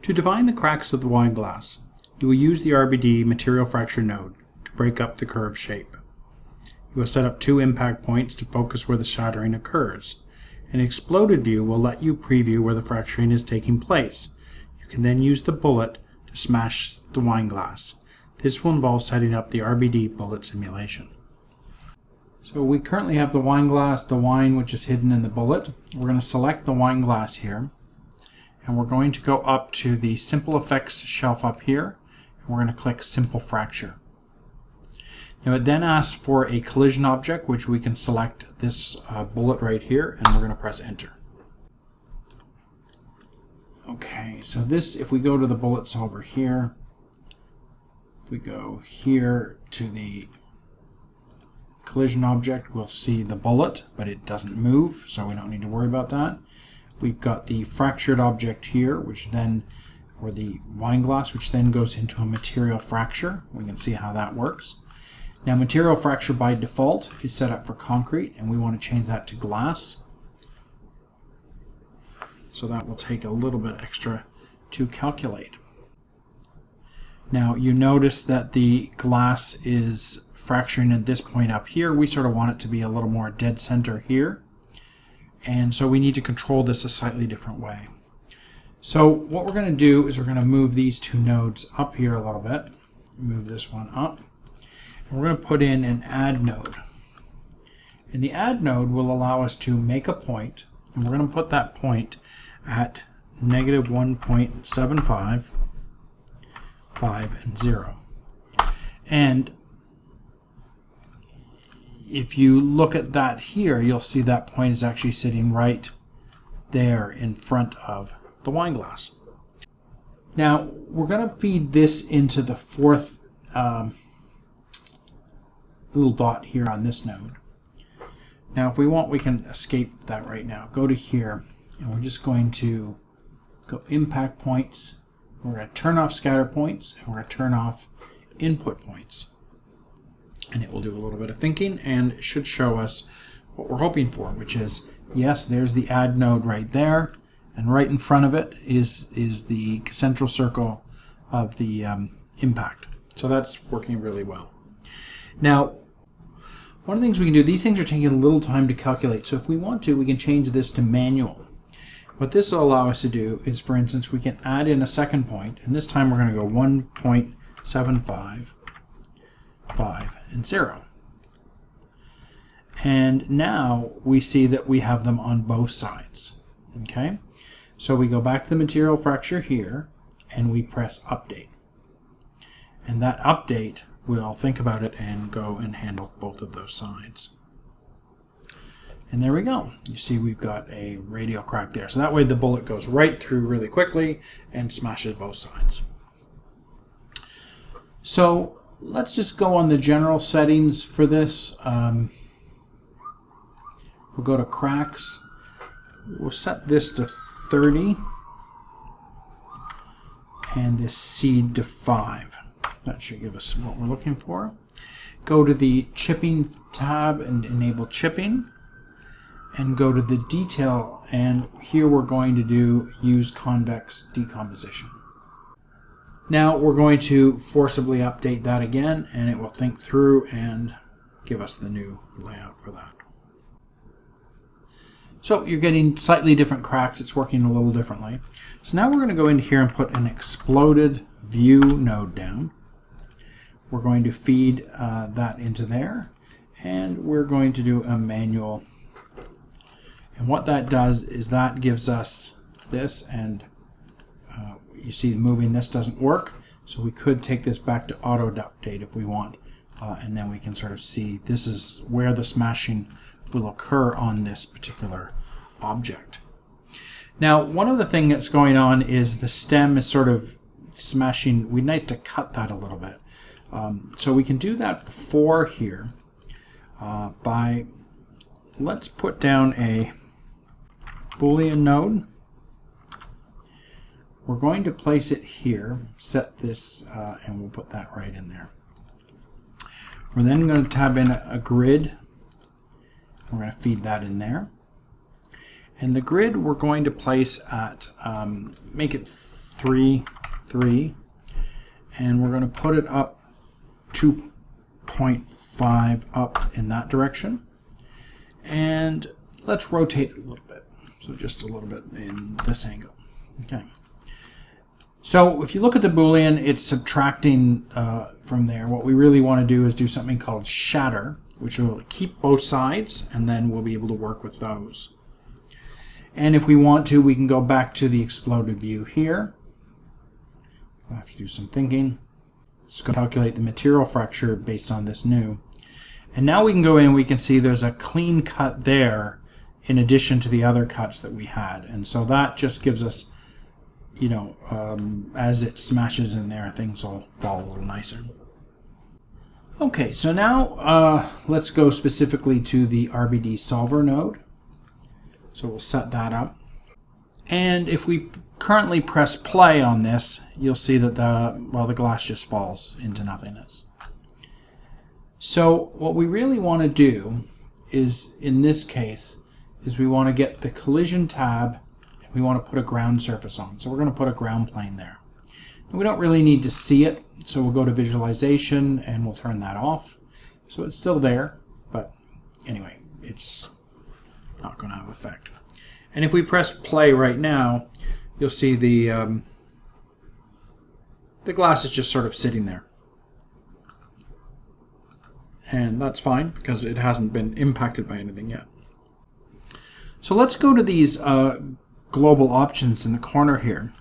To define the cracks of the wine glass, you will use the RBD Material Fracture node to break up the curved shape. You will set up 2 impact points to focus where the shattering occurs. An exploded view will let you preview where the fracturing is taking place. You can then use the bullet to smash the wine glass. This will involve setting up the RBD Bullet simulation. So we currently have the wine glass, the wine which is hidden in the bullet. We're going to select the wine glass here, and we're going to go up to the Simple Effects shelf up here, and we're going to click Simple Fracture. Now it then asks for a collision object, which we can select this bullet right here, and we're going to press Enter. Okay, so this, if we go to the bullets over here, if we go here to the collision object, we'll see the bullet, but it doesn't move, so we don't need to worry about that. We've got the fractured object here, which then, or the wine glass, which then goes into a material fracture. We can see how that works. Now, material fracture by default is set up for concrete, and we want to change that to glass. So that will take a little bit extra to calculate. Now, you notice that the glass is fracturing at this point up here. We sort of want it to be a little more dead center here. And so we need to control this a slightly different way. So what we're going to do is we're going to move these 2 nodes up here a little bit. Move this one up. And we're going to put in an add node. And the add node will allow us to make a point. And we're going to put that point at -1.75, 5, and 0. And if you look at that here, you'll see that point is actually sitting right there in front of the wine glass. Now, we're going to feed this into the 4th little dot here on this node. Now, if we want, we can escape that right now. Go to here, and we're just going to go Impact Points. We're going to turn off Scatter Points, and we're going to turn off Input Points. And it will do a little bit of thinking, and it should show us what we're hoping for, which is, yes, there's the add node right there, and right in front of it is the central circle of the impact. So that's working really well. Now, one of the things we can do, these things are taking a little time to calculate, so if we want to, we can change this to manual. What this will allow us to do is, for instance, we can add in a second point, and this time we're going to go 1.75, 5, and 0. And now we see that we have them on both sides. Okay? So we go back to the material fracture here, and we press Update. And that update will think about it and go and handle both of those sides. And there we go. You see we've got a radial crack there. So that way the bullet goes right through really quickly and smashes both sides. So let's just go on the general settings for this. We'll go to cracks. We'll set this to 30 and this seed to 5. That should give us what we're looking for. Go to the chipping tab and enable chipping, and go to the detail, and here we're going to use convex decomposition. Now we're going to forcibly update that again, and it will think through and give us the new layout for that. So you're getting slightly different cracks. It's working a little differently. So now we're going to go into here and put an exploded view node down. We're going to feed that into there, and we're going to do a manual. And what that does is that gives us this, and you see moving this doesn't work, so we could take this back to auto update if we want, and then we can sort of see this is where the smashing will occur on this particular object. Now, one of the things that's going on is the stem is sort of smashing. We'd like to cut that a little bit. So we can do that before here by, let's put down a Boolean node. We're going to place it here, set this, and we'll put that right in there. We're then going to tab in a grid. We're going to feed that in there. And the grid we're going to place at, make it 3, 3, and we're going to put it up 2.5 up in that direction. And let's rotate it a little bit. So just a little bit in this angle. Okay. So if you look at the Boolean, it's subtracting from there. What we really want to do is do something called shatter, which will keep both sides, and then we'll be able to work with those. And if we want to, we can go back to the exploded view here. We'll have to do some thinking. Let's go calculate the material fracture based on this new. And now we can go in and we can see there's a clean cut there in addition to the other cuts that we had. And so that just gives us, you know, as it smashes in there, things will fall a little nicer. Okay, so now let's go specifically to the RBD solver node. So we'll set that up. And if we currently press play on this, you'll see that the glass just falls into nothingness. So what we really want to do is, in this case, is we want to get the collision tab and we want to put a ground surface on. So we're going to put a ground plane there. And we don't really need to see it, so we'll go to visualization and we'll turn that off. So it's still there, but anyway, it's not going to have effect. And if we press play right now, you'll see the glass is just sort of sitting there. And that's fine because it hasn't been impacted by anything yet. So let's go to these global options in the corner here.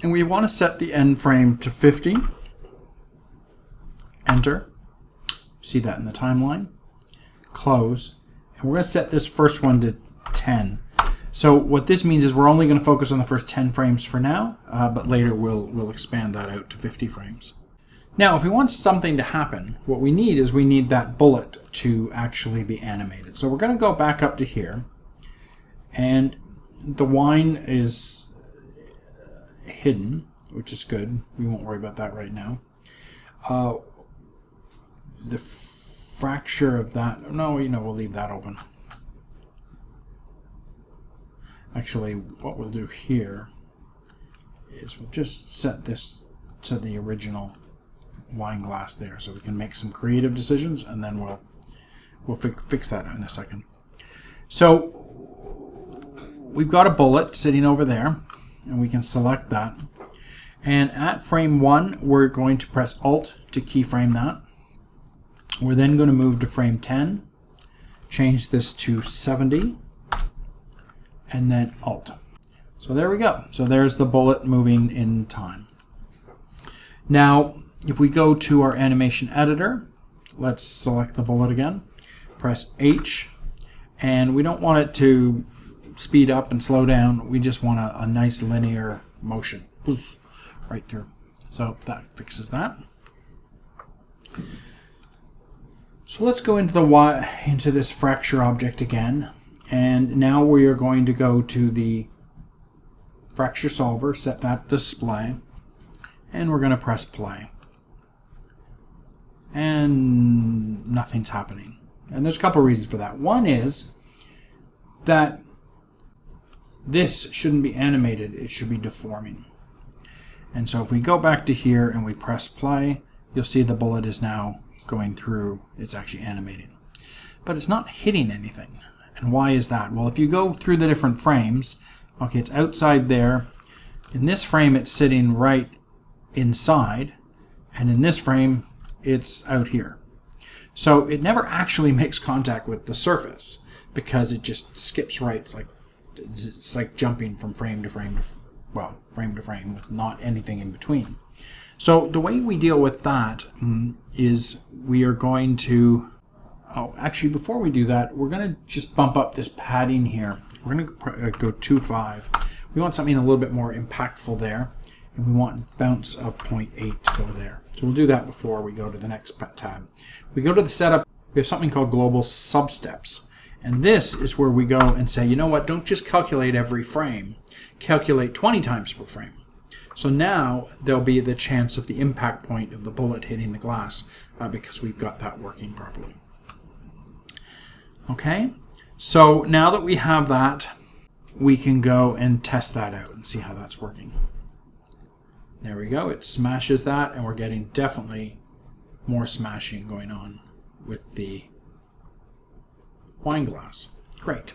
And we want to set the end frame to 50. Enter. See that in the timeline. Close. And we're going to set this first one to 10. So what this means is we're only going to focus on the first 10 frames for now, but later we'll expand that out to 50 frames. Now, if we want something to happen, what we need is we need that bullet to actually be animated. So we're going to go back up to here, and the wine is hidden, which is good. We won't worry about that right now. The fracture of that, no, you know, we'll leave that open. Actually, what we'll do here is we'll just set this to the original wine glass there, so we can make some creative decisions, and then we'll fix that in a second. So we've got a bullet sitting over there, and we can select that. And at frame 1, we're going to press Alt to keyframe that. We're then going to move to frame 10, change this to 70, and then Alt. So there we go. So there's the bullet moving in time. Now, if we go to our animation editor, let's select the bullet again, press H, and we don't want it to speed up and slow down. We just want a nice linear motion right through. So that fixes that. So let's go into this fracture object again, and now we are going to go to the fracture solver, set that display, and we're going to press play. And nothing's happening. And there's a couple of reasons for that. One is that this shouldn't be animated, it should be deforming. And so if we go back to here and we press play, you'll see the bullet is now going through, it's actually animating. But it's not hitting anything. And why is that? Well, if you go through the different frames, okay, it's outside there. In this frame, it's sitting right inside. And in this frame, it's out here. So it never actually makes contact with the surface because it just skips right. It's like jumping from frame to frame frame to frame with not anything in between. So the way we deal with that is we are going to, actually before we do that, we're going to just bump up this padding here. We're going to go 2.5. We want something a little bit more impactful there, and we want bounce of 0.8 to go there. So we'll do that before we go to the next tab. We go to the setup, we have something called global substeps. And this is where we go and say, you know what, don't just calculate every frame, calculate 20 times per frame. So now there'll be the chance of the impact point of the bullet hitting the glass because we've got that working properly. Okay, so now that we have that, we can go and test that out and see how that's working. There we go. It smashes that, and we're getting definitely more smashing going on with the wine glass. Great.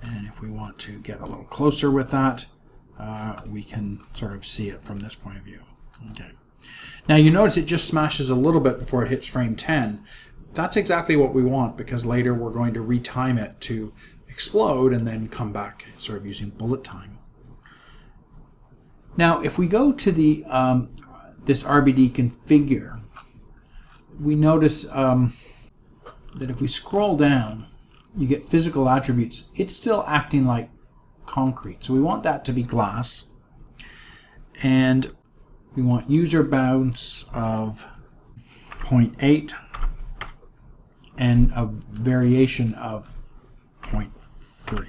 And if we want to get a little closer with that, we can sort of see it from this point of view. Okay. Now you notice it just smashes a little bit before it hits frame 10. That's exactly what we want, because later we're going to retime it to explode and then come back sort of using bullet time. Now if we go to the this RBD configure, we notice that if we scroll down, you get physical attributes. It's still acting like concrete, so we want that to be glass, and we want user bounce of 0.8 and a variation of 0.3.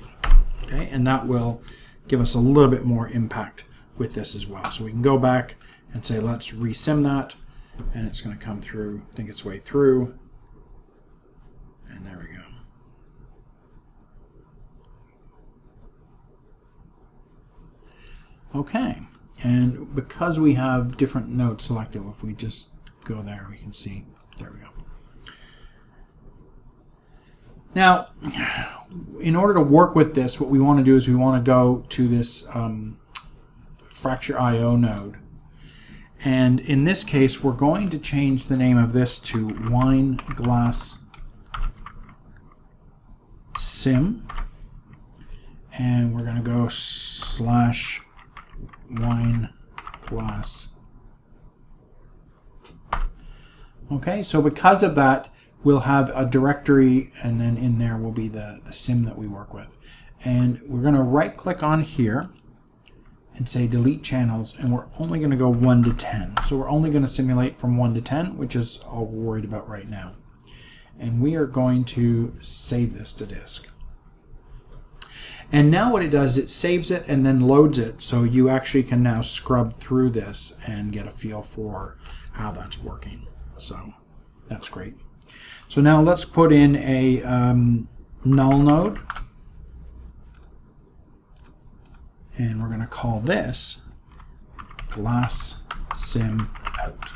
Okay, and that will give us a little bit more impact with this as well. So we can go back and say let's resim that, and it's going to come through, think its way through, and there we go. Okay, and because we have different nodes selected, if we just go there, we can see, there we go. Now, in order to work with this, what we want to do is we want to go to this Fracture IO node. And in this case, we're going to change the name of this to Wineglass Sim. And we're going to go / Wineglass. Okay, so because of that, we'll have a directory, and then in there will be the sim that we work with. And we're going to right click on here and say delete channels, and we're only going to go 1 to 10. So we're only going to simulate from 1 to 10, which is all we're worried about right now. And we are going to save this to disk. And now what it does, it saves it and then loads it, so you actually can now scrub through this and get a feel for how that's working. So that's great. So now let's put in a null node, and we're going to call this glass sim out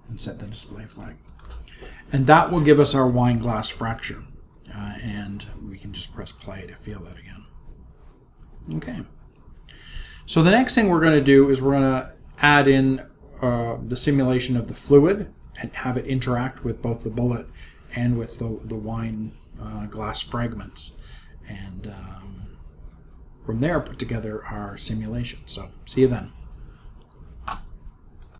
and set the display flag. And that will give us our wine glass fracture. And we can just press play to feel that again. Okay. So the next thing we're going to do is we're going to add in the simulation of the fluid and have it interact with both the bullet and with the wine glass fragments. And from there, put together our simulation. So see you then.